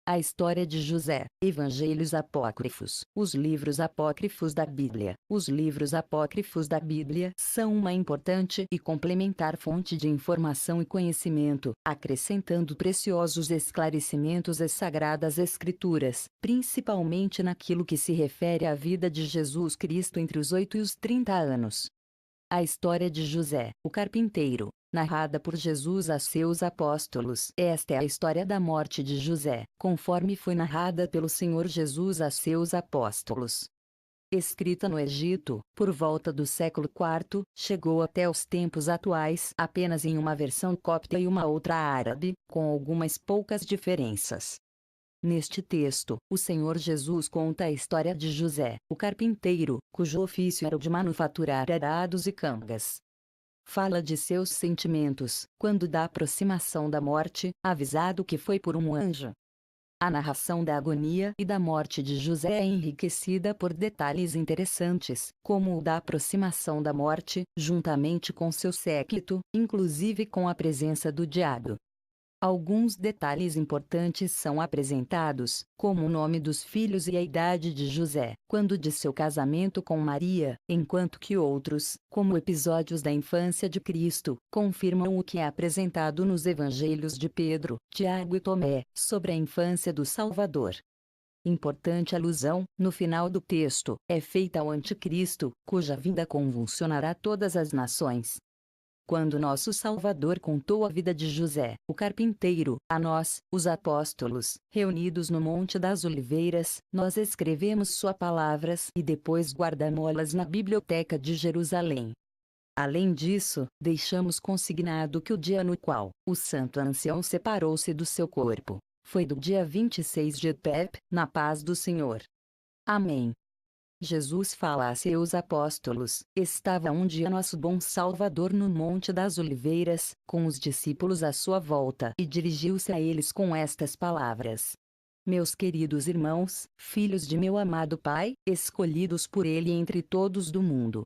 A história de José. Evangelhos apócrifos. Os livros apócrifos da Bíblia. Os livros apócrifos da Bíblia são uma importante e complementar fonte de informação e conhecimento, acrescentando preciosos esclarecimentos às Sagradas Escrituras, principalmente naquilo que se refere à vida de Jesus Cristo entre os 8 e os 30 anos. A história de José, o carpinteiro, narrada por Jesus a seus apóstolos. Esta é a história da morte de José, conforme foi narrada pelo Senhor Jesus a seus apóstolos. Escrita no Egito, por volta do século IV, chegou até os tempos atuais apenas em uma versão copta e uma outra árabe, com algumas poucas diferenças. Neste texto, o Senhor Jesus conta a história de José, o carpinteiro, cujo ofício era o de manufaturar arados e cangas. Fala de seus sentimentos, quando da aproximação da morte, avisado que foi por um anjo. A narração da agonia e da morte de José é enriquecida por detalhes interessantes, como o da aproximação da morte, juntamente com seu séquito, inclusive com a presença do diabo. Alguns detalhes importantes são apresentados, como o nome dos filhos e a idade de José, quando de seu casamento com Maria, enquanto que outros, como episódios da infância de Cristo, confirmam o que é apresentado nos evangelhos de Pedro, Tiago e Tomé, sobre a infância do Salvador. Importante alusão, no final do texto, é feita ao Anticristo, cuja vinda convulsionará todas as nações. Quando nosso Salvador contou a vida de José, o carpinteiro, a nós, os apóstolos, reunidos no Monte das Oliveiras, nós escrevemos suas palavras e depois guardamos-las na biblioteca de Jerusalém. Além disso, deixamos consignado que o dia no qual o santo ancião separou-se do seu corpo foi do dia 26 de Epep, na paz do Senhor. Amém. Jesus fala a seus apóstolos: estava um dia nosso bom Salvador no Monte das Oliveiras, com os discípulos à sua volta, e dirigiu-se a eles com estas palavras: meus queridos irmãos, filhos de meu amado Pai, escolhidos por Ele entre todos do mundo.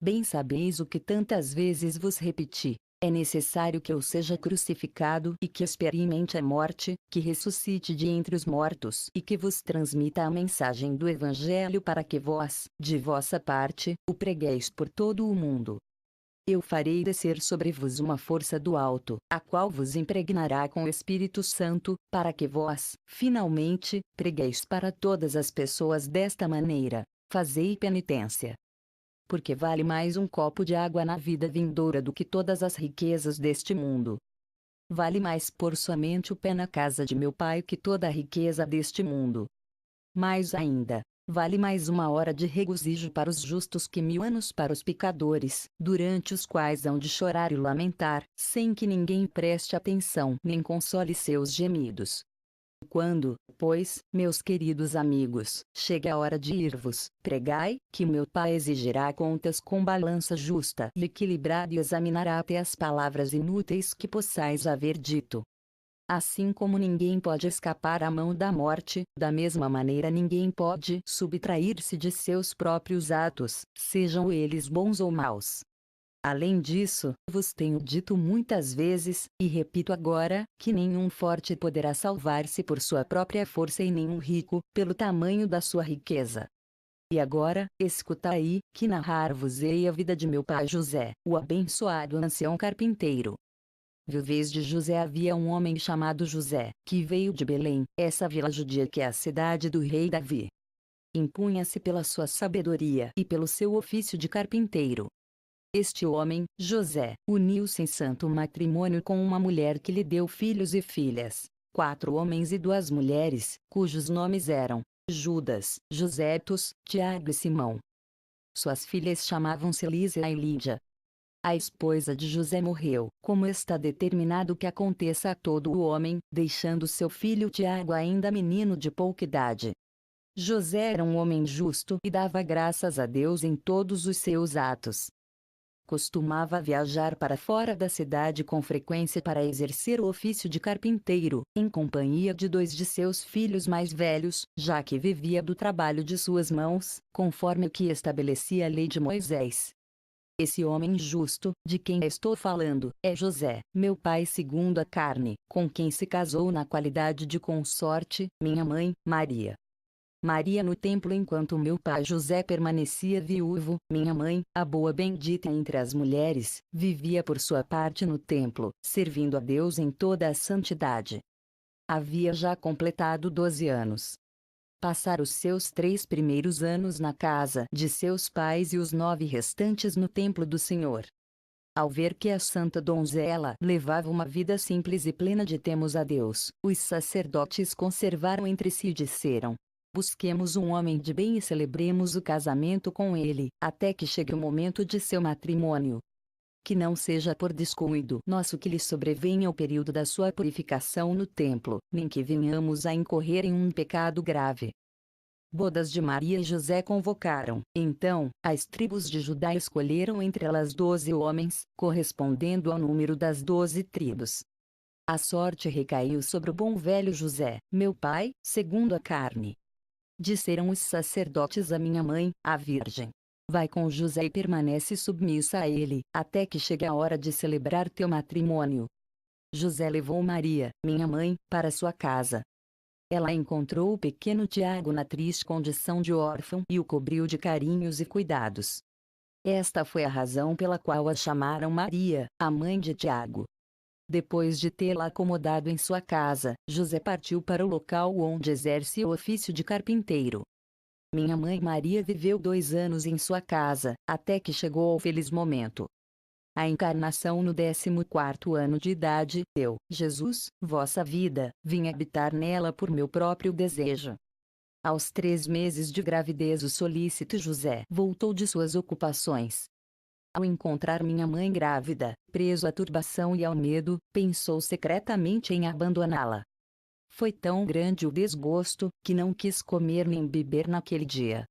Bem sabeis o que tantas vezes vos repeti: é necessário que eu seja crucificado e que experimente a morte, que ressuscite de entre os mortos e que vos transmita a mensagem do Evangelho para que vós, de vossa parte, o pregueis por todo o mundo. Eu farei descer sobre vos uma força do alto, a qual vos impregnará com o Espírito Santo, para que vós, finalmente, pregueis para todas as pessoas desta maneira: fazei penitência. Porque vale mais um copo de água na vida vindoura do que todas as riquezas deste mundo. Vale mais pôr somente o pé na casa de meu Pai que toda a riqueza deste mundo. Mais ainda, vale mais uma hora de regozijo para os justos que 1000 anos para os pecadores, durante os quais hão de chorar e lamentar, sem que ninguém preste atenção nem console seus gemidos. Quando, pois, meus queridos amigos, chegue a hora de ir-vos, pregai, que meu Pai exigirá contas com balança justa e equilibrada e examinará até as palavras inúteis que possais haver dito. Assim como ninguém pode escapar à mão da morte, da mesma maneira ninguém pode subtrair-se de seus próprios atos, sejam eles bons ou maus. Além disso, vos tenho dito muitas vezes, e repito agora, que nenhum forte poderá salvar-se por sua própria força e nenhum rico, pelo tamanho da sua riqueza. E agora, escutai, que narrar-vos-ei a vida de meu pai José, o abençoado ancião carpinteiro. Viuvez de José havia um homem chamado José, que veio de Belém, essa vila judia que é a cidade do rei Davi. Impunha-se pela sua sabedoria e pelo seu ofício de carpinteiro. Este homem, José, uniu-se em santo matrimônio com uma mulher que lhe deu filhos e filhas, 4 homens e 2 mulheres, cujos nomes eram Judas, Josetos, Tiago e Simão. Suas filhas chamavam-se Lísia e Lídia. A esposa de José morreu, como está determinado que aconteça a todo o homem, deixando seu filho Tiago ainda menino de pouca idade. José era um homem justo e dava graças a Deus em todos os seus atos. Costumava viajar para fora da cidade com frequência para exercer o ofício de carpinteiro, em companhia de 2 de seus filhos mais velhos, já que vivia do trabalho de suas mãos, conforme o que estabelecia a lei de Moisés. Esse homem justo, de quem estou falando, é José, meu pai segundo a carne, com quem se casou na qualidade de consorte, minha mãe, Maria. Maria no templo enquanto meu pai José permanecia viúvo, minha mãe, a boa bendita entre as mulheres, vivia por sua parte no templo, servindo a Deus em toda a santidade. Havia já completado 12 anos. Passara os seus 3 primeiros anos na casa de seus pais e os 9 restantes no templo do Senhor. Ao ver que a santa donzela levava uma vida simples e plena de temor a Deus, os sacerdotes conservaram entre si e disseram: busquemos um homem de bem e celebremos o casamento com ele, até que chegue o momento de seu matrimônio. Que não seja por descuido nosso que lhe sobrevenha o período da sua purificação no templo, nem que venhamos a incorrer em um pecado grave. Bodas de Maria e José convocaram, então, as tribos de Judá escolheram entre elas 12 homens, correspondendo ao número das 12 tribos. A sorte recaiu sobre o bom velho José, meu pai, segundo a carne. Disseram os sacerdotes a minha mãe, a Virgem: vai com José e permanece submissa a ele, até que chegue a hora de celebrar teu matrimônio. José levou Maria, minha mãe, para sua casa. Ela encontrou o pequeno Tiago na triste condição de órfão e o cobriu de carinhos e cuidados. Esta foi a razão pela qual a chamaram Maria, a mãe de Tiago. Depois de tê-la acomodado em sua casa, José partiu para o local onde exerce o ofício de carpinteiro. Minha mãe Maria viveu 2 anos em sua casa, até que chegou ao feliz momento. A encarnação no 14º ano de idade, eu, Jesus, vossa vida, vim habitar nela por meu próprio desejo. Aos 3 meses de gravidez o solícito José voltou de suas ocupações. Ao encontrar minha mãe grávida, preso à turbação e ao medo, pensou secretamente em abandoná-la. Foi tão grande o desgosto, que não quis comer nem beber naquele dia.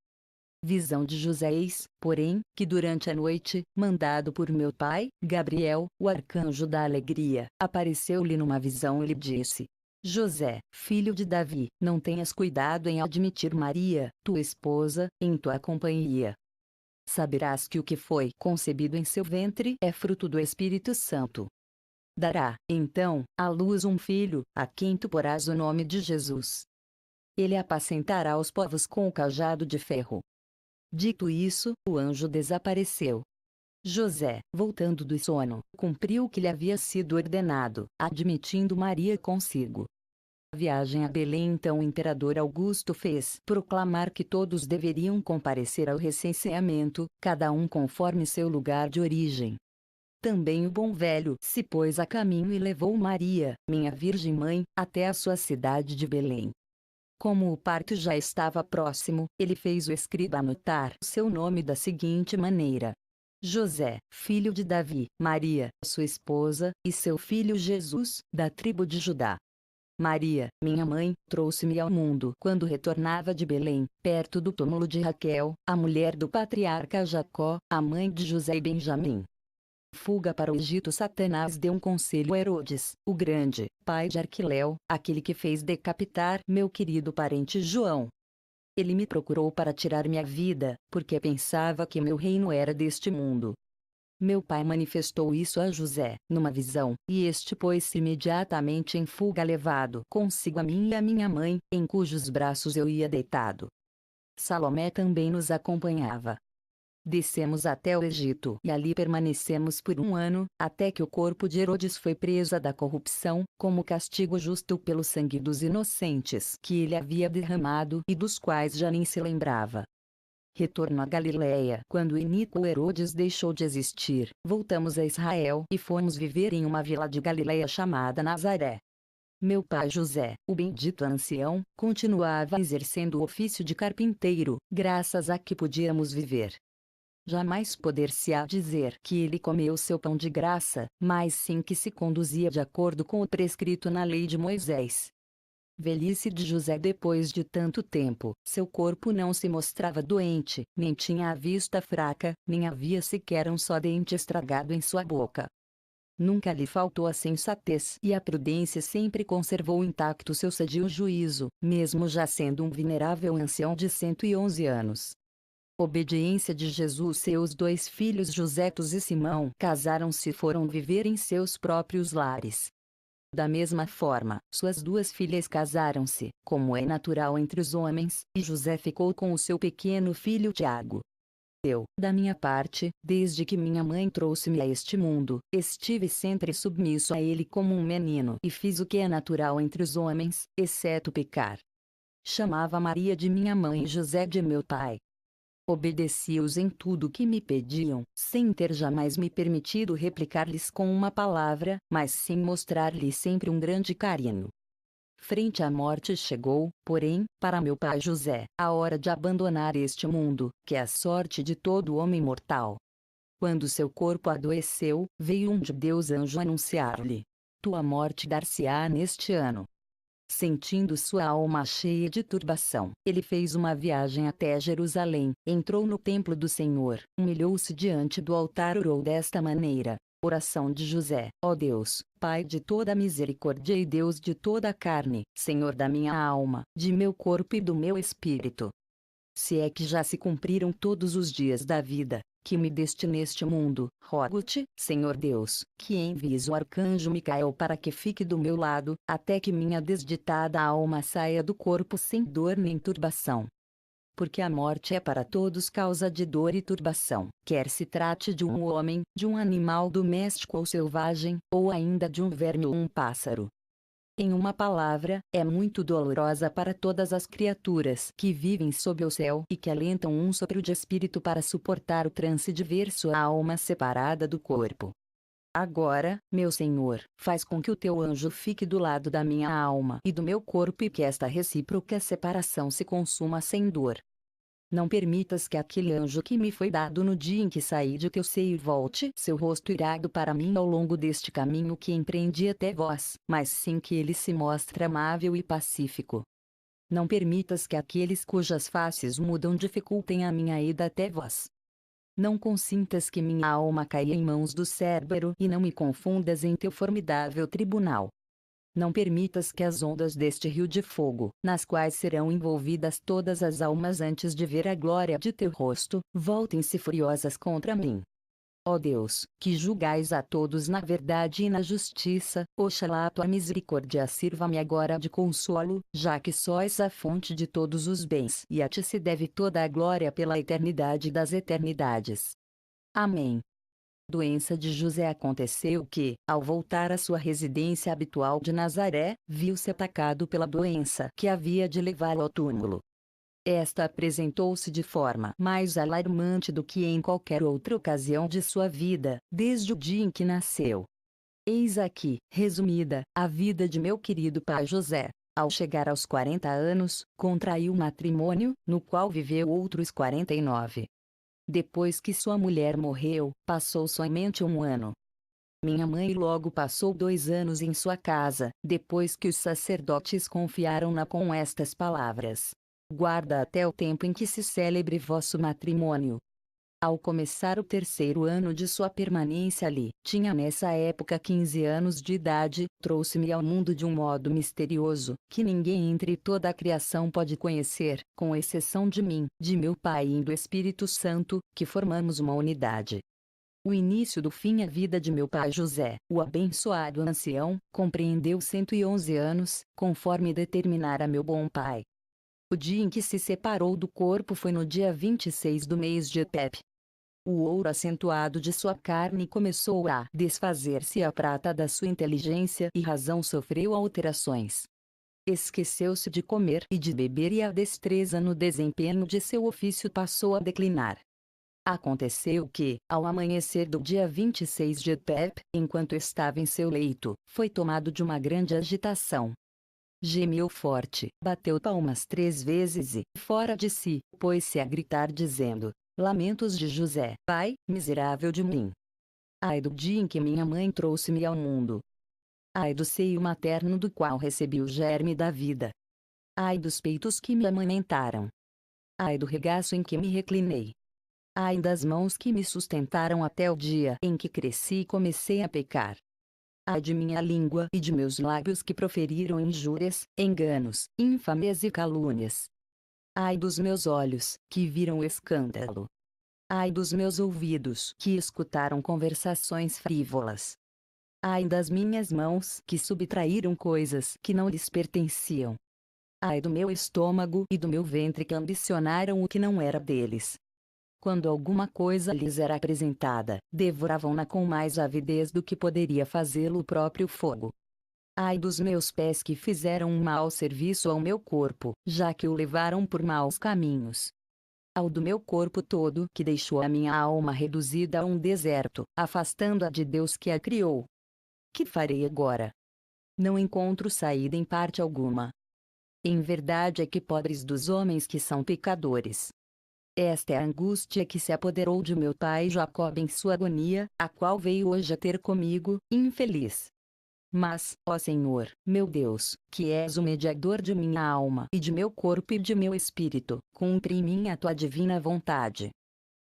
Visão de José eis, porém, que durante a noite, mandado por meu pai, Gabriel, o arcanjo da alegria, apareceu-lhe numa visão e lhe disse: José, filho de Davi, não tenhas cuidado em admitir Maria, tua esposa, em tua companhia. Saberás que o que foi concebido em seu ventre é fruto do Espírito Santo. Dará, então, à luz um filho, a quem tu porás o nome de Jesus. Ele apacentará os povos com o cajado de ferro. Dito isso, o anjo desapareceu. José, voltando do sono, cumpriu o que lhe havia sido ordenado, admitindo Maria consigo. A viagem a Belém então o imperador Augusto fez proclamar que todos deveriam comparecer ao recenseamento, cada um conforme seu lugar de origem. Também o bom velho se pôs a caminho e levou Maria, minha Virgem Mãe, até a sua cidade de Belém. Como o parto já estava próximo, ele fez o escriba anotar seu nome da seguinte maneira: José, filho de Davi, Maria, sua esposa, e seu filho Jesus, da tribo de Judá. Maria, minha mãe, trouxe-me ao mundo quando retornava de Belém, perto do túmulo de Raquel, a mulher do patriarca Jacó, a mãe de José e Benjamim. Fuga para o Egito. Satanás deu um conselho a Herodes, o grande, pai de Arquileu, aquele que fez decapitar meu querido parente João. Ele me procurou para tirar minha vida, porque pensava que meu reino era deste mundo. Meu pai manifestou isso a José, numa visão, e este pôs-se imediatamente em fuga levado consigo a mim e a minha mãe, em cujos braços eu ia deitado. Salomé também nos acompanhava. Descemos até o Egito e ali permanecemos por 1 ano, até que o corpo de Herodes foi presa da corrupção, como castigo justo pelo sangue dos inocentes que ele havia derramado e dos quais já nem se lembrava. Retorno à Galiléia. Quando o iníquo Herodes deixou de existir, voltamos a Israel e fomos viver em uma vila de Galiléia chamada Nazaré. Meu pai José, o bendito ancião, continuava exercendo o ofício de carpinteiro, graças a que podíamos viver. Jamais poder-se-á dizer que ele comeu seu pão de graça, mas sim que se conduzia de acordo com o prescrito na lei de Moisés. Velhice de José. Depois de tanto tempo, seu corpo não se mostrava doente, nem tinha a vista fraca, nem havia sequer um só dente estragado em sua boca. Nunca lhe faltou a sensatez e a prudência, sempre conservou intacto seu sadio juízo, mesmo já sendo um venerável ancião de 111 anos. Obediência de Jesus. Seus dois filhos Josetos e Simão casaram-se e foram viver em seus próprios lares. Da mesma forma, suas duas filhas casaram-se, como é natural entre os homens, e José ficou com o seu pequeno filho Tiago. Eu, da minha parte, desde que minha mãe trouxe-me a este mundo, estive sempre submisso a ele como um menino e fiz o que é natural entre os homens, exceto pecar. Chamava Maria de minha mãe e José de meu pai. Obedeci-os em tudo o que me pediam, sem ter jamais me permitido replicar-lhes com uma palavra, mas sim mostrar-lhes sempre um grande carinho. Frente à morte chegou, porém, para meu pai José, a hora de abandonar este mundo, que é a sorte de todo homem mortal. Quando seu corpo adoeceu, veio um de Deus anjo anunciar-lhe: tua morte dar-se-á neste ano. Sentindo sua alma cheia de turbação, ele fez uma viagem até Jerusalém, entrou no templo do Senhor, humilhou-se diante do altar e orou desta maneira: oração de José, ó Deus, Pai de toda misericórdia e Deus de toda a carne, Senhor da minha alma, de meu corpo e do meu espírito. Se é que já se cumpriram todos os dias da vida que me deste neste mundo, rogo-te, Senhor Deus, que envies o arcanjo Micael para que fique do meu lado, até que minha desditada alma saia do corpo sem dor nem turbação. Porque a morte é para todos causa de dor e turbação, quer se trate de um homem, de um animal doméstico ou selvagem, ou ainda de um verme ou um pássaro. Em uma palavra, é muito dolorosa para todas as criaturas que vivem sob o céu e que alentam um sopro de espírito para suportar o trance de ver sua alma separada do corpo. Agora, meu Senhor, faz com que o teu anjo fique do lado da minha alma e do meu corpo e que esta recíproca separação se consuma sem dor. Não permitas que aquele anjo que me foi dado no dia em que saí de teu seio volte seu rosto irado para mim ao longo deste caminho que empreendi até vós, mas sim que ele se mostre amável e pacífico. Não permitas que aqueles cujas faces mudam dificultem a minha ida até vós. Não consintas que minha alma caia em mãos do Cérbero e não me confundas em teu formidável tribunal. Não permitas que as ondas deste rio de fogo, nas quais serão envolvidas todas as almas antes de ver a glória de teu rosto, voltem-se furiosas contra mim. Ó Deus, que julgais a todos na verdade e na justiça, oxalá a tua misericórdia sirva-me agora de consolo, já que sós a fonte de todos os bens e a ti se deve toda a glória pela eternidade das eternidades. Amém. Doença de José. Aconteceu que, ao voltar à sua residência habitual de Nazaré, viu-se atacado pela doença que havia de levá-lo ao túmulo. Esta apresentou-se de forma mais alarmante do que em qualquer outra ocasião de sua vida, desde o dia em que nasceu. Eis aqui, resumida, a vida de meu querido pai José. Ao chegar aos 40 anos, contraiu matrimônio, no qual viveu outros 49. Depois que sua mulher morreu, passou somente um ano. Minha mãe logo passou 2 anos em sua casa, depois que os sacerdotes confiaram-na com estas palavras: guarda até o tempo em que se celebre vosso matrimônio. Ao começar o 3º ano de sua permanência ali, tinha nessa época 15 anos de idade, trouxe-me ao mundo de um modo misterioso, que ninguém entre toda a criação pode conhecer, com exceção de mim, de meu Pai e do Espírito Santo, que formamos uma unidade. O início do fim. A vida de meu pai José, o abençoado ancião, compreendeu 111 anos, conforme determinara meu bom pai. O dia em que se separou do corpo foi no dia 26 do mês de Epep. O ouro acentuado de sua carne começou a desfazer-se, a prata da sua inteligência e razão sofreu alterações. Esqueceu-se de comer e de beber e a destreza no desempenho de seu ofício passou a declinar. Aconteceu que, ao amanhecer do dia 26 de Epep, enquanto estava em seu leito, foi tomado de uma grande agitação. Gemeu forte, bateu palmas 3 vezes e, fora de si, pôs-se a gritar dizendo: lamentos de José, pai, miserável de mim. Ai do dia em que minha mãe trouxe-me ao mundo. Ai do seio materno do qual recebi o germe da vida. Ai dos peitos que me amamentaram. Ai do regaço em que me reclinei. Ai das mãos que me sustentaram até o dia em que cresci e comecei a pecar. Ai de minha língua e de meus lábios que proferiram injúrias, enganos, infâmias e calúnias. Ai dos meus olhos, que viram o escândalo. Ai dos meus ouvidos, que escutaram conversações frívolas. Ai das minhas mãos, que subtraíram coisas que não lhes pertenciam. Ai do meu estômago e do meu ventre, que ambicionaram o que não era deles. Quando alguma coisa lhes era apresentada, devoravam-na com mais avidez do que poderia fazê-lo o próprio fogo. Ai dos meus pés, que fizeram um mau serviço ao meu corpo, já que o levaram por maus caminhos. Ao do meu corpo todo, que deixou a minha alma reduzida a um deserto, afastando-a de Deus que a criou. Que farei agora? Não encontro saída em parte alguma. Em verdade é que pobres dos homens que são pecadores. Esta é a angústia que se apoderou de meu pai Jacob em sua agonia, a qual veio hoje a ter comigo, infeliz. Mas, ó Senhor, meu Deus, que és o mediador de minha alma e de meu corpo e de meu espírito, cumpre em mim a tua divina vontade.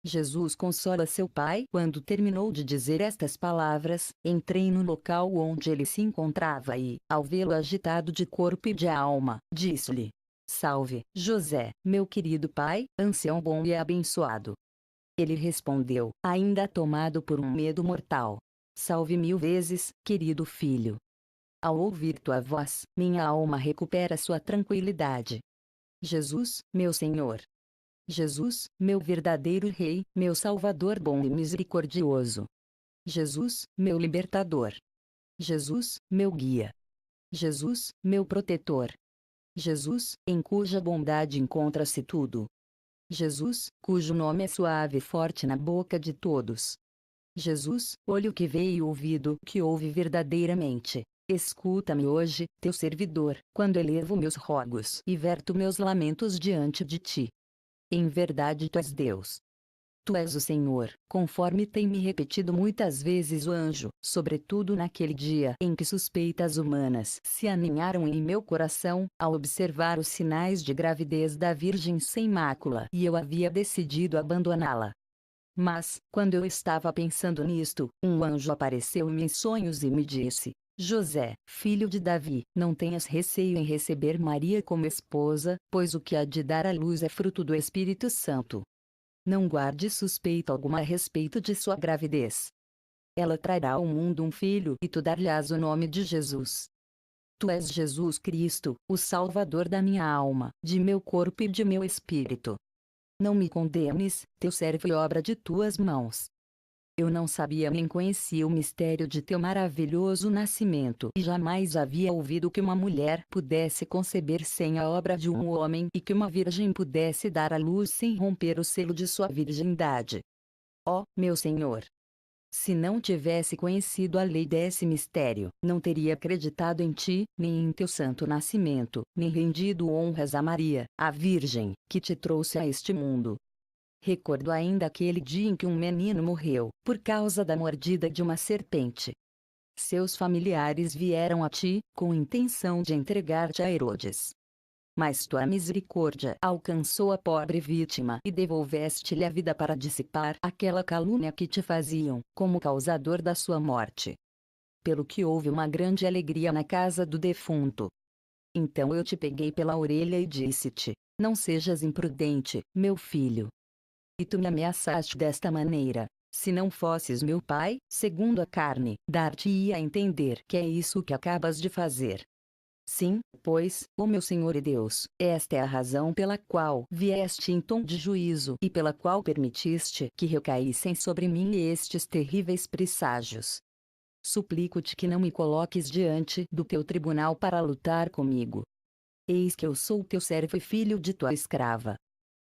Jesus consola seu pai. Quando terminou de dizer estas palavras, entrei no local onde ele se encontrava e, ao vê-lo agitado de corpo e de alma, disse-lhe: Salve, José, meu querido pai, ancião bom e abençoado. Ele respondeu, ainda tomado por um medo mortal: Salve 1000 vezes, querido filho. Ao ouvir tua voz, minha alma recupera sua tranquilidade. Jesus, meu Senhor. Jesus, meu verdadeiro Rei, meu Salvador bom e misericordioso. Jesus, meu libertador. Jesus, meu guia. Jesus, meu protetor. Jesus, em cuja bondade encontra-se tudo. Jesus, cujo nome é suave e forte na boca de todos. Jesus, olho que vê e ouvido que ouve verdadeiramente. Escuta-me hoje, teu servidor, quando elevo meus rogos e verto meus lamentos diante de ti. Em verdade tu és Deus. Tu és o Senhor, conforme tem me repetido muitas vezes o anjo, sobretudo naquele dia em que suspeitas humanas se aninharam em meu coração, ao observar os sinais de gravidez da Virgem sem mácula e eu havia decidido abandoná-la. Mas, quando eu estava pensando nisto, um anjo apareceu-me em sonhos e me disse: José, filho de Davi, não tenhas receio em receber Maria como esposa, pois o que há de dar à luz é fruto do Espírito Santo. Não guarde suspeita alguma a respeito de sua gravidez. Ela trará ao mundo um filho e tu dar-lhe-ás o nome de Jesus. Tu és Jesus Cristo, o Salvador da minha alma, de meu corpo e de meu espírito. Não me condenes, teu servo e obra de tuas mãos. Eu não sabia nem conhecia o mistério de teu maravilhoso nascimento e jamais havia ouvido que uma mulher pudesse conceber sem a obra de um homem e que uma virgem pudesse dar à luz sem romper o selo de sua virgindade. Ó, meu Senhor! Se não tivesse conhecido a lei desse mistério, não teria acreditado em ti, nem em teu santo nascimento, nem rendido honras a Maria, a Virgem, que te trouxe a este mundo. Recordo ainda aquele dia em que um menino morreu, por causa da mordida de uma serpente. Seus familiares vieram a ti, com intenção de entregar-te a Herodes. Mas tua misericórdia alcançou a pobre vítima e devolveste-lhe a vida para dissipar aquela calúnia que te faziam, como causador da sua morte. Pelo que houve uma grande alegria na casa do defunto. Então eu te peguei pela orelha e disse-te: Não sejas imprudente, meu filho. E tu me ameaçaste desta maneira: se não fosses meu pai, segundo a carne, dar-te-ia a entender que é isso que acabas de fazer. Sim, pois, ó meu Senhor e Deus, esta é a razão pela qual vieste em tom de juízo e pela qual permitiste que recaíssem sobre mim estes terríveis presságios. Suplico-te que não me coloques diante do teu tribunal para lutar comigo. Eis que eu sou teu servo e filho de tua escrava.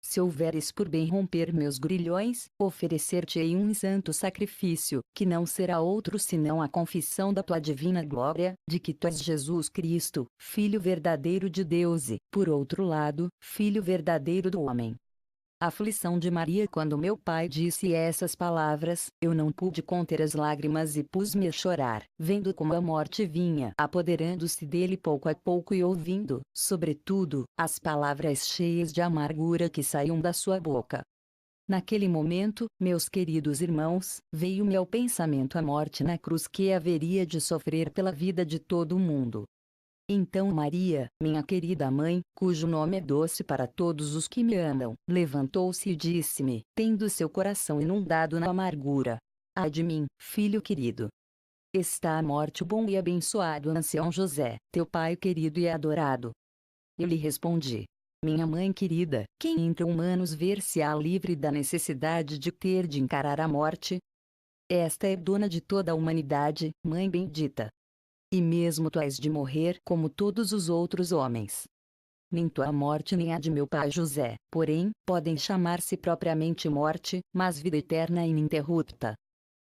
Se houveres por bem romper meus grilhões, oferecer-te-ei um santo sacrifício, que não será outro senão a confissão da tua divina glória, de que tu és Jesus Cristo, Filho verdadeiro de Deus e, por outro lado, Filho verdadeiro do homem. A aflição de Maria. Quando meu pai disse essas palavras, eu não pude conter as lágrimas e pus-me a chorar, vendo como a morte vinha apoderando-se dele pouco a pouco e ouvindo, sobretudo, as palavras cheias de amargura que saíam da sua boca. Naquele momento, meus queridos irmãos, veio-me ao pensamento a morte na cruz que haveria de sofrer pela vida de todo o mundo. Então Maria, minha querida mãe, cujo nome é doce para todos os que me amam, levantou-se e disse-me, tendo seu coração inundado na amargura: ai de mim, filho querido! Está à morte o bom e abençoado ancião José, teu pai querido e adorado. Eu lhe respondi: minha mãe querida, quem entre humanos ver-se-á livre da necessidade de ter de encarar a morte? Esta é dona de toda a humanidade, mãe bendita. E mesmo tu és de morrer como todos os outros homens. Nem tua morte nem a de meu pai José, porém, podem chamar-se propriamente morte, mas vida eterna e ininterrupta.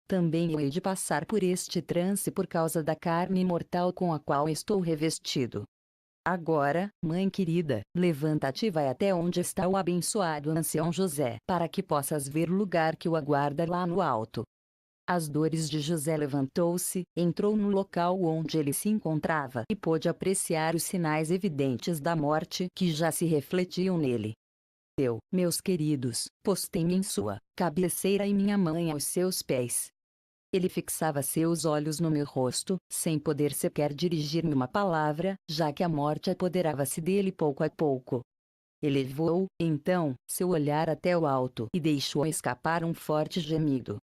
Também eu hei de passar por este trance por causa da carne mortal com a qual estou revestido. Agora, mãe querida, levanta-te e vai até onde está o abençoado ancião José, para que possas ver o lugar que o aguarda lá no alto. As dores de José levantou-se, entrou no local onde ele se encontrava e pôde apreciar os sinais evidentes da morte que já se refletiam nele. Eu, meus queridos, postei-me em sua cabeceira e minha mãe aos seus pés. Ele fixava seus olhos no meu rosto, sem poder sequer dirigir-me uma palavra, já que a morte apoderava-se dele pouco a pouco. Elevou, então, seu olhar até o alto e deixou escapar um forte gemido.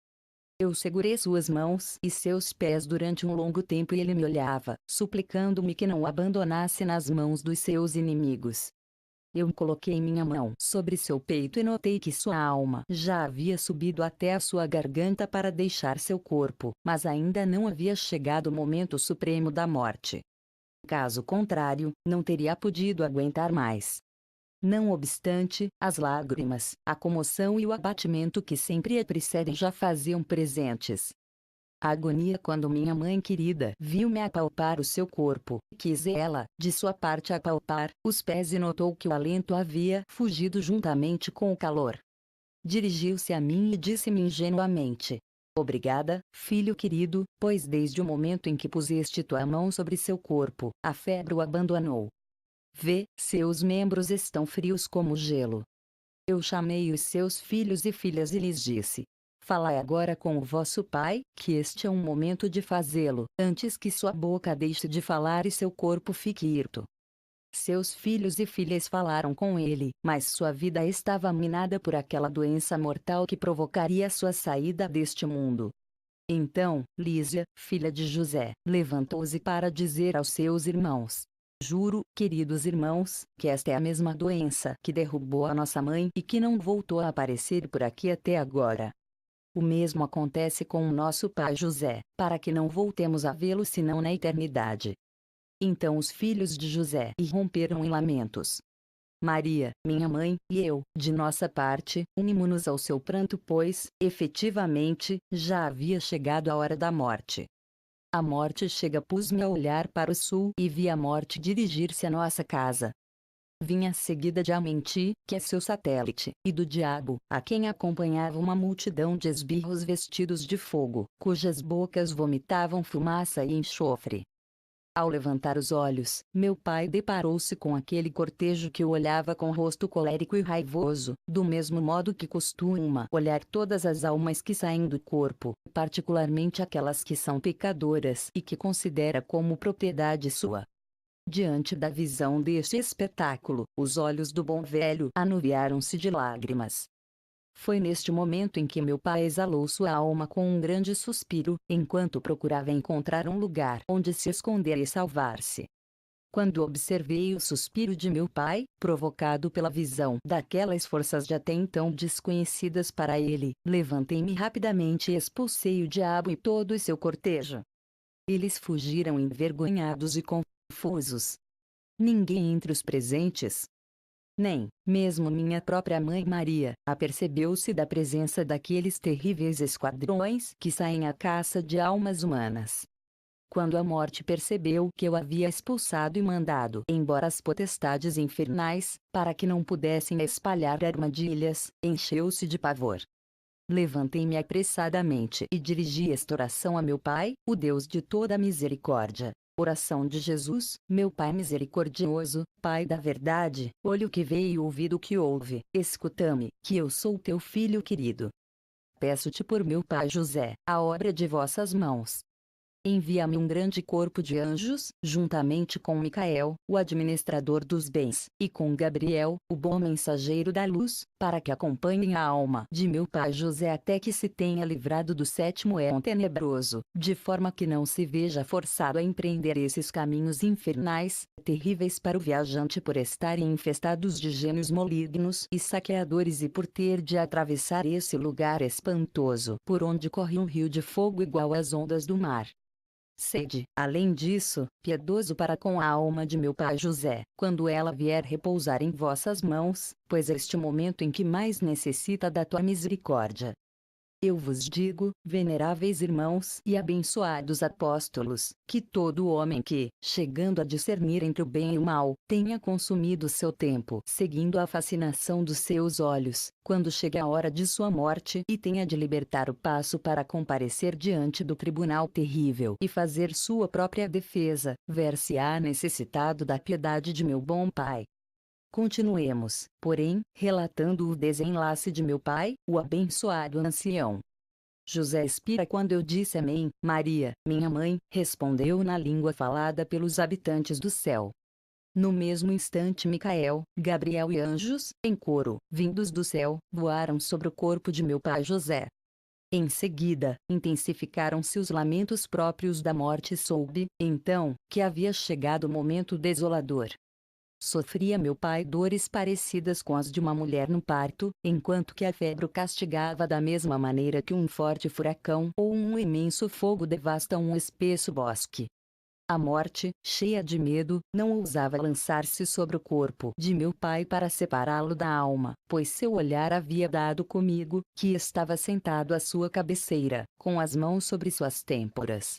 Eu segurei suas mãos e seus pés durante um longo tempo e ele me olhava, suplicando-me que não o abandonasse nas mãos dos seus inimigos. Eu coloquei minha mão sobre seu peito e notei que sua alma já havia subido até a sua garganta para deixar seu corpo, mas ainda não havia chegado o momento supremo da morte. Caso contrário, não teria podido aguentar mais. Não obstante, as lágrimas, a comoção e o abatimento que sempre a precedem já faziam presentes. A agonia quando minha mãe querida viu-me apalpar o seu corpo, quis ela, de sua parte apalpar, os pés e notou que o alento havia fugido juntamente com o calor. Dirigiu-se a mim e disse-me ingenuamente: obrigada, filho querido, pois desde o momento em que puseste tua mão sobre seu corpo, a febre o abandonou. Vê, seus membros estão frios como gelo. Eu chamei os seus filhos e filhas e lhes disse: falai agora com o vosso pai, que este é um momento de fazê-lo, antes que sua boca deixe de falar e seu corpo fique hirto. Seus filhos e filhas falaram com ele, mas sua vida estava minada por aquela doença mortal que provocaria sua saída deste mundo. Então, Lísia, filha de José, levantou-se para dizer aos seus irmãos: juro, queridos irmãos, que esta é a mesma doença que derrubou a nossa mãe e que não voltou a aparecer por aqui até agora. O mesmo acontece com o nosso pai José, para que não voltemos a vê-lo senão na eternidade. Então os filhos de José irromperam em lamentos. Maria, minha mãe, e eu, de nossa parte, unimos-nos ao seu pranto pois, efetivamente, já havia chegado a hora da morte. A morte chega, pus-me a olhar para o sul e vi a morte dirigir-se à nossa casa. Vinha seguida de Amenti, que é seu satélite, e do diabo, a quem acompanhava uma multidão de esbirros vestidos de fogo, cujas bocas vomitavam fumaça e enxofre. Ao levantar os olhos, meu pai deparou-se com aquele cortejo que o olhava com rosto colérico e raivoso, do mesmo modo que costuma olhar todas as almas que saem do corpo, particularmente aquelas que são pecadoras e que considera como propriedade sua. Diante da visão deste espetáculo, os olhos do bom velho anuviaram-se de lágrimas. Foi neste momento em que meu pai exalou sua alma com um grande suspiro, enquanto procurava encontrar um lugar onde se esconder e salvar-se. Quando observei o suspiro de meu pai, provocado pela visão daquelas forças de até então desconhecidas para ele, levantei-me rapidamente e expulsei o diabo e todo o seu cortejo. Eles fugiram envergonhados e confusos. Ninguém entre os presentes, nem mesmo minha própria mãe Maria, apercebeu-se da presença daqueles terríveis esquadrões que saem à caça de almas humanas. Quando a morte percebeu que eu havia expulsado e mandado embora as potestades infernais, para que não pudessem espalhar armadilhas, encheu-se de pavor. Levantei-me apressadamente e dirigi esta oração a meu Pai, o Deus de toda a misericórdia. Oração de Jesus, meu Pai misericordioso, Pai da verdade, olho que vê e ouvido que ouve, escuta-me, que eu sou teu filho querido. Peço-te por meu pai José, a obra de vossas mãos. Envia-me um grande corpo de anjos, juntamente com Micael, o administrador dos bens, e com Gabriel, o bom mensageiro da luz, para que acompanhem a alma de meu pai José até que se tenha livrado do sétimo éon tenebroso, de forma que não se veja forçado a empreender esses caminhos infernais, terríveis para o viajante por estarem infestados de gênios malignos e saqueadores e por ter de atravessar esse lugar espantoso, por onde corre um rio de fogo igual às ondas do mar. Sede, além disso, piedoso para com a alma de meu pai José, quando ela vier repousar em vossas mãos, pois é este momento em que mais necessita da tua misericórdia. Eu vos digo, veneráveis irmãos e abençoados apóstolos, que todo homem que, chegando a discernir entre o bem e o mal, tenha consumido seu tempo seguindo a fascinação dos seus olhos, quando chegue a hora de sua morte e tenha de libertar o passo para comparecer diante do tribunal terrível e fazer sua própria defesa, ver-se-á necessitado da piedade de meu bom Pai. Continuemos, porém, relatando o desenlace de meu pai, o abençoado ancião. José expira quando eu disse amém. Maria, minha mãe, respondeu na língua falada pelos habitantes do céu. No mesmo instante Micael, Gabriel e anjos, em coro, vindos do céu, voaram sobre o corpo de meu pai José. Em seguida, intensificaram-se os lamentos próprios da morte e soube, então, que havia chegado o momento desolador. Sofria meu pai dores parecidas com as de uma mulher no parto, enquanto que a febre o castigava da mesma maneira que um forte furacão ou um imenso fogo devasta um espesso bosque. A morte, cheia de medo, não ousava lançar-se sobre o corpo de meu pai para separá-lo da alma, pois seu olhar havia dado comigo, que estava sentado à sua cabeceira, com as mãos sobre suas têmporas.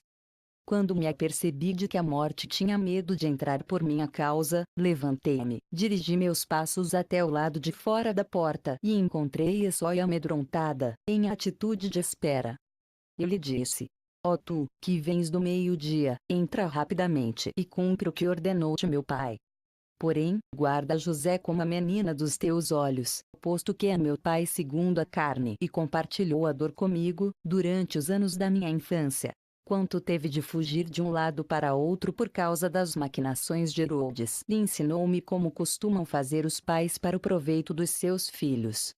Quando me apercebi de que a morte tinha medo de entrar por minha causa, levantei-me, dirigi meus passos até o lado de fora da porta e encontrei-a só e amedrontada, em atitude de espera. Eu lhe disse: ó tu, que vens do meio-dia, entra rapidamente e cumpre o que ordenou-te meu pai. Porém, guarda José como a menina dos teus olhos, posto que é meu pai segundo a carne e compartilhou a dor comigo, durante os anos da minha infância. Quanto teve de fugir de um lado para outro por causa das maquinações de Herodes, e ensinou-me como costumam fazer os pais para o proveito dos seus filhos.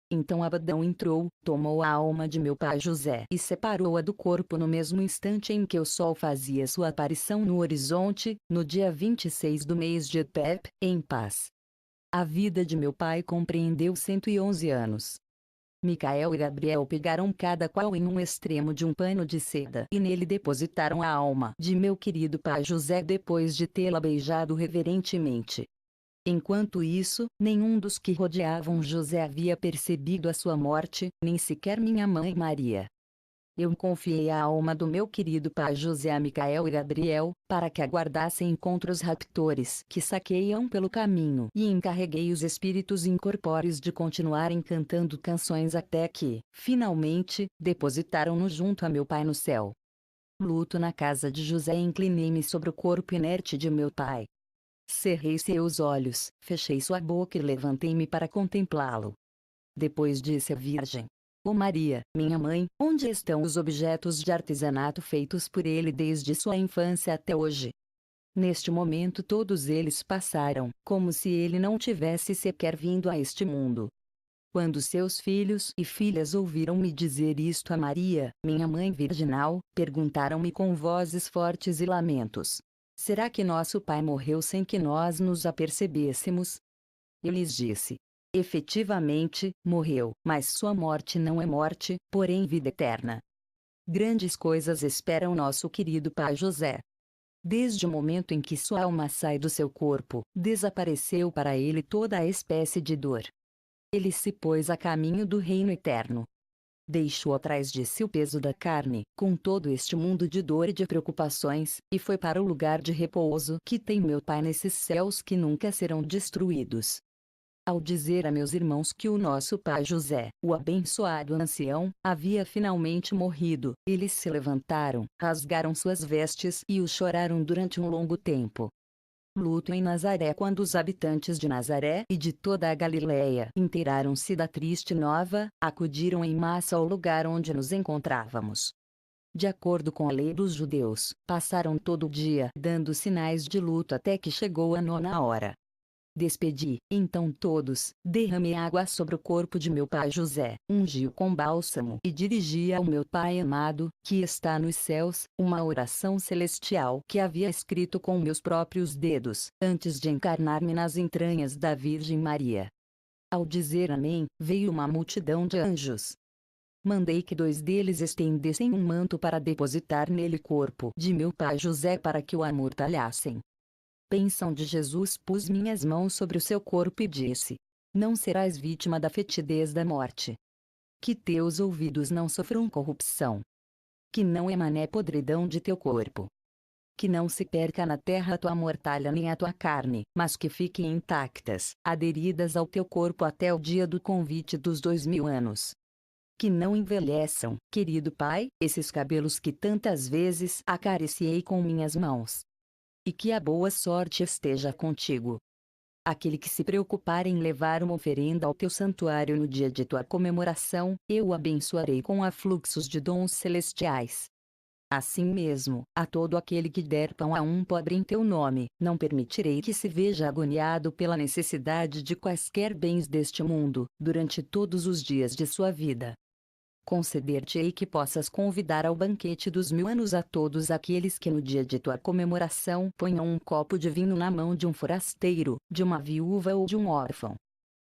Então Abadão entrou, tomou a alma de meu pai José e separou-a do corpo no mesmo instante em que o sol fazia sua aparição no horizonte, no dia 26 do mês de Epep, em paz. A vida de meu pai compreendeu 111 anos. Micael e Gabriel pegaram cada qual em um extremo de um pano de seda e nele depositaram a alma de meu querido pai José depois de tê-la beijado reverentemente. Enquanto isso, nenhum dos que rodeavam José havia percebido a sua morte, nem sequer minha mãe Maria. Eu confiei a alma do meu querido pai José a Micael e Gabriel, para que aguardassem contra os raptores que saqueiam pelo caminho, e encarreguei os espíritos incorpóreos de continuarem cantando canções até que, finalmente, depositaram-no junto a meu pai no céu. Luto na casa de José e inclinei-me sobre o corpo inerte de meu pai. Cerrei seus olhos, fechei sua boca e levantei-me para contemplá-lo. Depois disse a Virgem: ó Maria, minha mãe, onde estão os objetos de artesanato feitos por ele desde sua infância até hoje? Neste momento todos eles passaram, como se ele não tivesse sequer vindo a este mundo. Quando seus filhos e filhas ouviram-me dizer isto a Maria, minha mãe virginal, perguntaram-me com vozes fortes e lamentos: será que nosso pai morreu sem que nós nos apercebêssemos? Eu lhes disse: efetivamente, morreu, mas sua morte não é morte, porém vida eterna. Grandes coisas esperam nosso querido pai José. Desde o momento em que sua alma sai do seu corpo, desapareceu para ele toda a espécie de dor. Ele se pôs a caminho do reino eterno. Deixou atrás de si o peso da carne, com todo este mundo de dor e de preocupações, e foi para o lugar de repouso que tem meu pai nesses céus que nunca serão destruídos. Ao dizer a meus irmãos que o nosso pai José, o abençoado ancião, havia finalmente morrido, eles se levantaram, rasgaram suas vestes e o choraram durante um longo tempo. Luto em Nazaré. Quando os habitantes de Nazaré e de toda a Galiléia inteiraram-se da triste nova, acudiram em massa ao lugar onde nos encontrávamos. de acordo com a lei dos judeus, passaram todo o dia dando sinais de luto até que chegou a 9ª hora. Despedi, então todos, derramei água sobre o corpo de meu pai José, ungi-o com bálsamo e dirigi ao meu pai amado, que está nos céus, uma oração celestial que havia escrito com meus próprios dedos, antes de encarnar-me nas entranhas da Virgem Maria. Ao dizer amém, veio uma multidão de anjos. Mandei que 2 deles estendessem um manto para depositar nele o corpo de meu pai José para que o amortalhassem. Bênção de Jesus, pus minhas mãos sobre o seu corpo e disse: não serás vítima da fetidez da morte. Que teus ouvidos não sofram corrupção. Que não emane podridão de teu corpo. Que não se perca na terra a tua mortalha nem a tua carne, mas que fiquem intactas, aderidas ao teu corpo até o dia do convite dos 2000 anos. Que não envelheçam, querido Pai, esses cabelos que tantas vezes acariciei com minhas mãos. E que a boa sorte esteja contigo. Aquele que se preocupar em levar uma oferenda ao teu santuário no dia de tua comemoração, eu o abençoarei com afluxos de dons celestiais. Assim mesmo, a todo aquele que der pão a um pobre em teu nome, não permitirei que se veja agoniado pela necessidade de quaisquer bens deste mundo, durante todos os dias de sua vida. Conceder-te-ei que possas convidar ao banquete dos 1000 anos a todos aqueles que no dia de tua comemoração ponham um copo de vinho na mão de um forasteiro, de uma viúva ou de um órfão.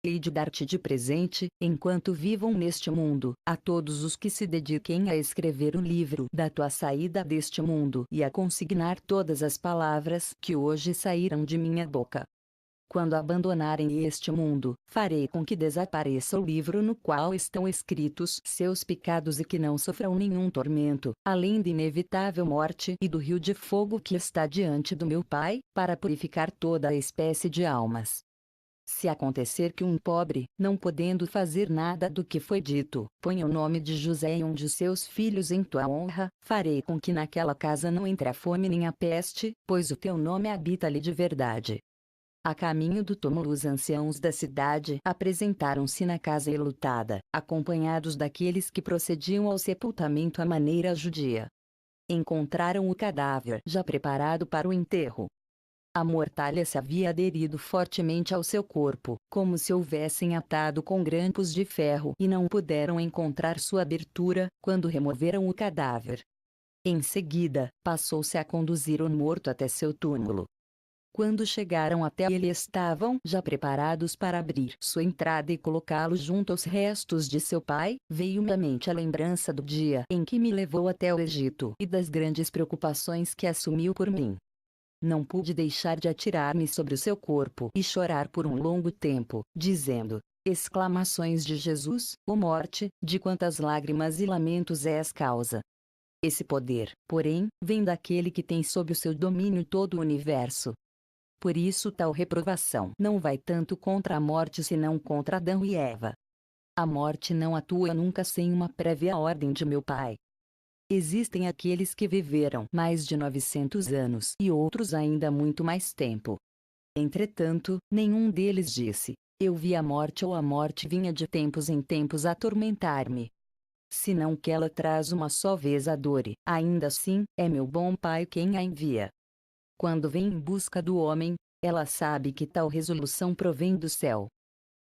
Hei de dar-te de presente, enquanto vivam neste mundo, a todos os que se dediquem a escrever o livro da tua saída deste mundo e a consignar todas as palavras que hoje saíram de minha boca. Quando abandonarem este mundo, farei com que desapareça o livro no qual estão escritos seus pecados e que não sofram nenhum tormento, além da inevitável morte e do rio de fogo que está diante do meu Pai, para purificar toda a espécie de almas. Se acontecer que um pobre, não podendo fazer nada do que foi dito, ponha o nome de José e um de seus filhos em tua honra, farei com que naquela casa não entre a fome nem a peste, pois o teu nome habita-lhe de verdade. A caminho do túmulo, os anciãos da cidade apresentaram-se na casa enlutada, acompanhados daqueles que procediam ao sepultamento à maneira judia. Encontraram o cadáver já preparado para o enterro. A mortalha se havia aderido fortemente ao seu corpo, como se houvessem atado com grampos de ferro, e não puderam encontrar sua abertura, quando removeram o cadáver. Em seguida, passou-se a conduzir o morto até seu túmulo. Quando chegaram até ele, estavam já preparados para abrir sua entrada e colocá-lo junto aos restos de seu pai. Veio-me à mente a lembrança do dia em que me levou até o Egito e das grandes preocupações que assumiu por mim. Não pude deixar de atirar-me sobre o seu corpo e chorar por um longo tempo, dizendo: exclamações de Jesus, ó morte, de quantas lágrimas e lamentos és causa. Esse poder, porém, vem daquele que tem sob o seu domínio todo o universo. Por isso tal reprovação não vai tanto contra a morte senão contra Adão e Eva. A morte não atua nunca sem uma prévia ordem de meu Pai. Existem aqueles que viveram mais de 900 anos e outros ainda muito mais tempo. Entretanto, nenhum deles disse: eu vi a morte, ou a morte vinha de tempos em tempos a atormentar-me. Senão que ela traz uma só vez a dor e, ainda assim, é meu bom Pai quem a envia. Quando vem em busca do homem, ela sabe que tal resolução provém do céu.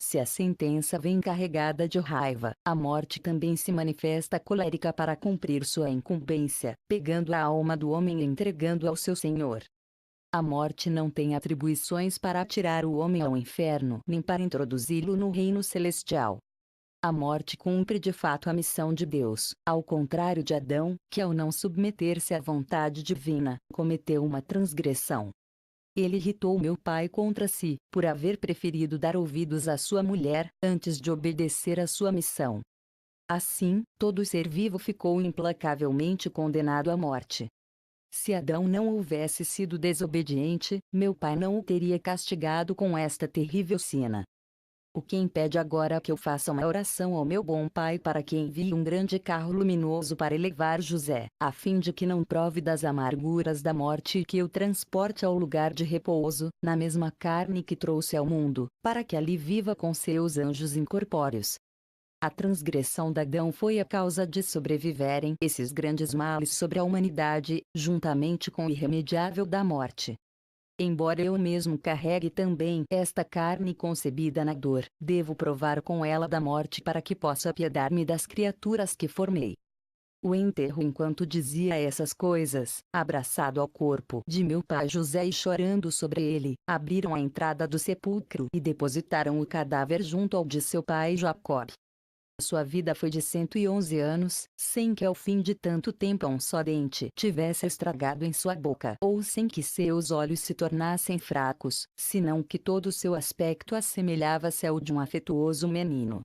Se a sentença vem carregada de raiva, a morte também se manifesta colérica para cumprir sua incumbência, pegando a alma do homem e entregando-a ao seu Senhor. A morte não tem atribuições para atirar o homem ao inferno, nem para introduzi-lo no reino celestial. A morte cumpre de fato a missão de Deus, ao contrário de Adão, que ao não submeter-se à vontade divina, cometeu uma transgressão. Ele irritou meu pai contra si, por haver preferido dar ouvidos à sua mulher, antes de obedecer à sua missão. Assim, todo ser vivo ficou implacavelmente condenado à morte. Se Adão não houvesse sido desobediente, meu pai não o teria castigado com esta terrível sina. O que impede agora que eu faça uma oração ao meu bom Pai para que envie um grande carro luminoso para elevar José, a fim de que não prove das amarguras da morte e que o transporte ao lugar de repouso, na mesma carne que trouxe ao mundo, para que ali viva com seus anjos incorpóreos. A transgressão de Adão foi a causa de sobreviverem esses grandes males sobre a humanidade, juntamente com o irremediável da morte. Embora eu mesmo carregue também esta carne concebida na dor, devo provar com ela da morte para que possa apiedar-me das criaturas que formei. O enterro enquanto dizia essas coisas, abraçado ao corpo de meu pai José e chorando sobre ele, abriram a entrada do sepulcro e depositaram o cadáver junto ao de seu pai Jacob. Sua vida foi de 111 anos, sem que ao fim de tanto tempo um só dente tivesse estragado em sua boca, ou sem que seus olhos se tornassem fracos, senão que todo o seu aspecto assemelhava-se ao de um afetuoso menino.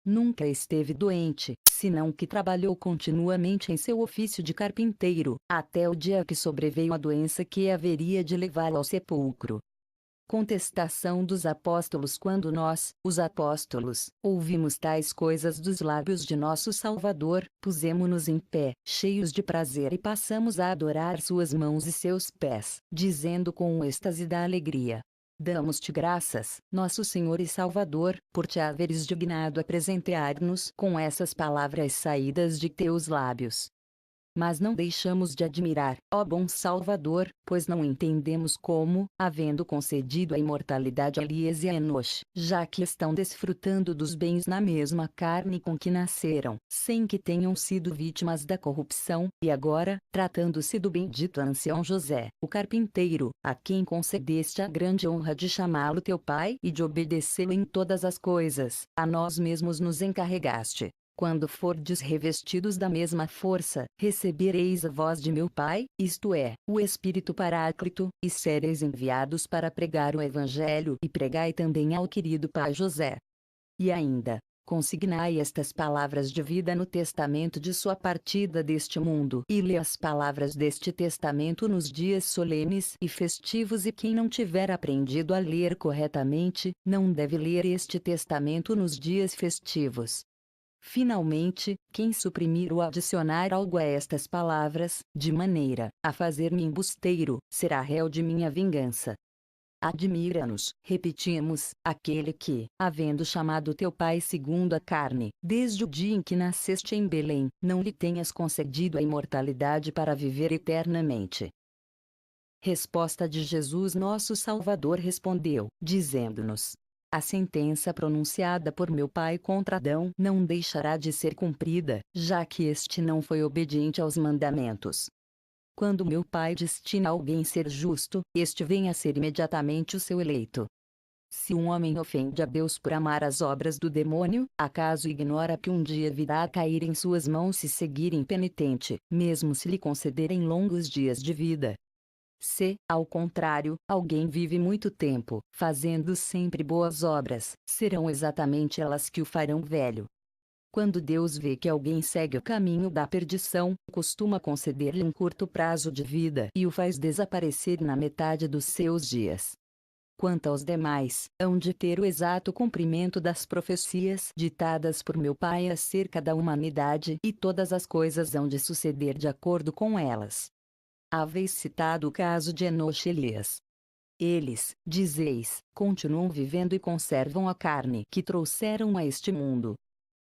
Nunca esteve doente, senão que trabalhou continuamente em seu ofício de carpinteiro, até o dia que sobreveio a doença que haveria de levá-lo ao sepulcro. Contestação dos apóstolos. Quando nós, os apóstolos, ouvimos tais coisas dos lábios de nosso Salvador, pusemo-nos em pé, cheios de prazer e passamos a adorar suas mãos e seus pés, dizendo com o êxtase da alegria: Damos-te graças, nosso Senhor e Salvador, por te haveres dignado a presentear-nos com essas palavras saídas de teus lábios. Mas não deixamos de admirar, ó bom Salvador, pois não entendemos como, havendo concedido a imortalidade a Elias e a Enoche, já que estão desfrutando dos bens na mesma carne com que nasceram, sem que tenham sido vítimas da corrupção, e agora, tratando-se do bendito ancião José, o carpinteiro, a quem concedeste a grande honra de chamá-lo teu pai e de obedecê-lo em todas as coisas, a nós mesmos nos encarregaste. Quando fordes revestidos da mesma força, recebereis a voz de meu Pai, isto é, o Espírito Paráclito, e sereis enviados para pregar o Evangelho e pregai também ao querido pai José. E ainda, consignai estas palavras de vida no testamento de sua partida deste mundo e lê as palavras deste testamento nos dias solenes e festivos e quem não tiver aprendido a ler corretamente, não deve ler este testamento nos dias festivos. Finalmente, quem suprimir ou adicionar algo a estas palavras, de maneira a fazer-me embusteiro, será réu de minha vingança. Admira-nos, repetimos, aquele que, havendo chamado teu pai segundo a carne, desde o dia em que nasceste em Belém, não lhe tenhas concedido a imortalidade para viver eternamente. Resposta de Jesus. Nosso Salvador respondeu, dizendo-nos: a sentença pronunciada por meu Pai contra Adão não deixará de ser cumprida, já que este não foi obediente aos mandamentos. Quando meu Pai destina a alguém ser justo, este vem a ser imediatamente o seu eleito. Se um homem ofende a Deus por amar as obras do demônio, acaso ignora que um dia virá a cair em suas mãos se seguir impenitente, mesmo se lhe concederem longos dias de vida? Se, ao contrário, alguém vive muito tempo, fazendo sempre boas obras, serão exatamente elas que o farão velho. Quando Deus vê que alguém segue o caminho da perdição, costuma conceder-lhe um curto prazo de vida e o faz desaparecer na metade dos seus dias. Quanto aos demais, hão de ter o exato cumprimento das profecias ditadas por meu Pai acerca da humanidade e todas as coisas hão de suceder de acordo com elas. Haveis citado o caso de Enoche e Elias. Eles, dizeis, continuam vivendo e conservam a carne que trouxeram a este mundo.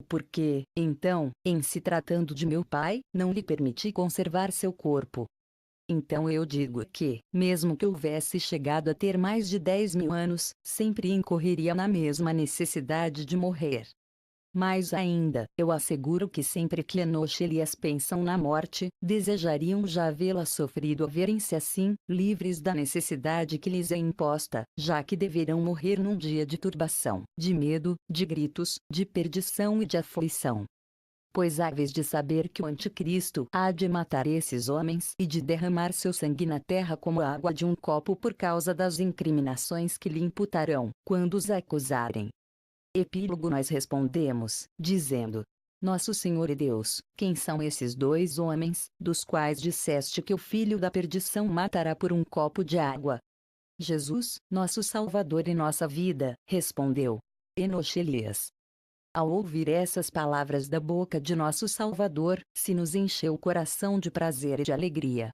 Porque, então, em se tratando de meu Pai, não lhe permiti conservar seu corpo. Então eu digo que, mesmo que houvesse chegado a ter mais de 10.000 anos, sempre incorreria na mesma necessidade de morrer. Mais ainda, eu asseguro que sempre que Enoche e Elias pensam na morte, desejariam já vê-la sofrido a verem-se assim, livres da necessidade que lhes é imposta, já que deverão morrer num dia de turbação, de medo, de gritos, de perdição e de aflição. Pois haveis de saber que o Anticristo há de matar esses homens e de derramar seu sangue na terra como a água de um copo por causa das incriminações que lhe imputarão, quando os acusarem. Epílogo. Nós respondemos, dizendo: Nosso Senhor e Deus, quem são esses dois homens, dos quais disseste que o filho da perdição matará por um copo de água? Jesus, nosso Salvador e nossa vida, respondeu: Enoche e Elias. Ao ouvir essas palavras da boca de nosso Salvador, se nos encheu o coração de prazer e de alegria.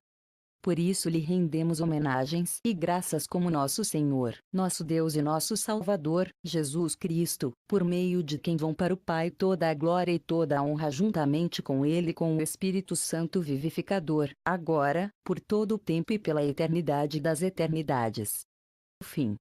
Por isso lhe rendemos homenagens e graças como nosso Senhor, nosso Deus e nosso Salvador, Jesus Cristo, por meio de quem vão para o Pai toda a glória e toda a honra juntamente com Ele e com o Espírito Santo vivificador, agora, por todo o tempo e pela eternidade das eternidades. Fim.